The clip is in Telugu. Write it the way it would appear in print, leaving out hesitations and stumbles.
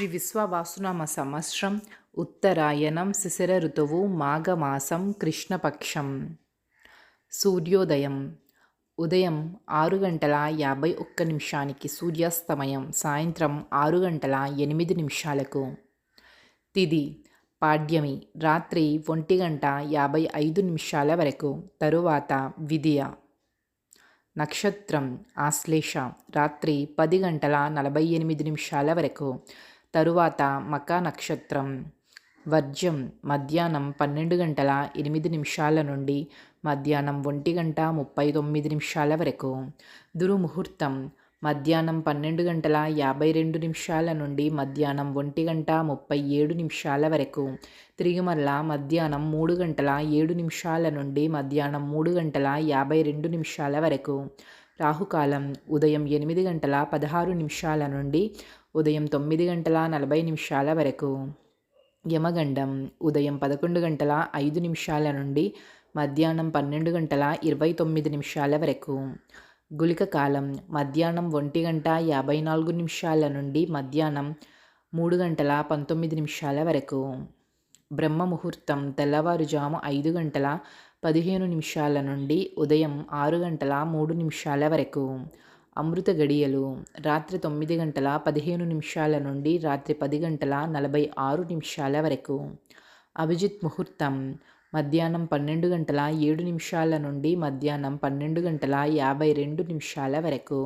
శ్రీ విశ్వవాసునామ సంవత్సరం ఉత్తరాయణం శిశిర ఋతువు మాఘమాసం కృష్ణపక్షం. సూర్యోదయం ఉదయం 6:51 సూర్యాస్తమయం సాయంత్రం 6:08. తిథి పాడ్యమి రాత్రి 1:55 వరకు, తరువాత విదియ. నక్షత్రం ఆశ్లేష రాత్రి 10:48 వరకు, తరువాత మకా నక్షత్రం. వర్జ్యం మధ్యాహ్నం 12:08 నుండి మధ్యాహ్నం 1:39 వరకు. దుర్ముహూర్తం మధ్యాహ్నం 12:52 నుండి మధ్యాహ్నం 1:37 వరకు, తిరిగి మరలా మధ్యాహ్నం 3:07 నుండి మధ్యాహ్నం 3:52 వరకు. రాహుకాలం ఉదయం 8:16 నుండి ఉదయం 9:40 వరకు. యమగండం ఉదయం 11:05 నుండి మధ్యాహ్నం 12:29 వరకు. గుళిక కాలం మధ్యాహ్నం 1:54 నుండి మధ్యాహ్నం 3:19 వరకు. బ్రహ్మ ముహూర్తం తెల్లవారుజాము 5:15 నుండి ఉదయం 6:03 వరకు. అమృత గడియలు రాత్రి 9:15 నుండి రాత్రి 10:46 వరకు. అభిజిత్ ముహూర్తం మధ్యాహ్నం 12:07 నుండి మధ్యాహ్నం 12:52 వరకు.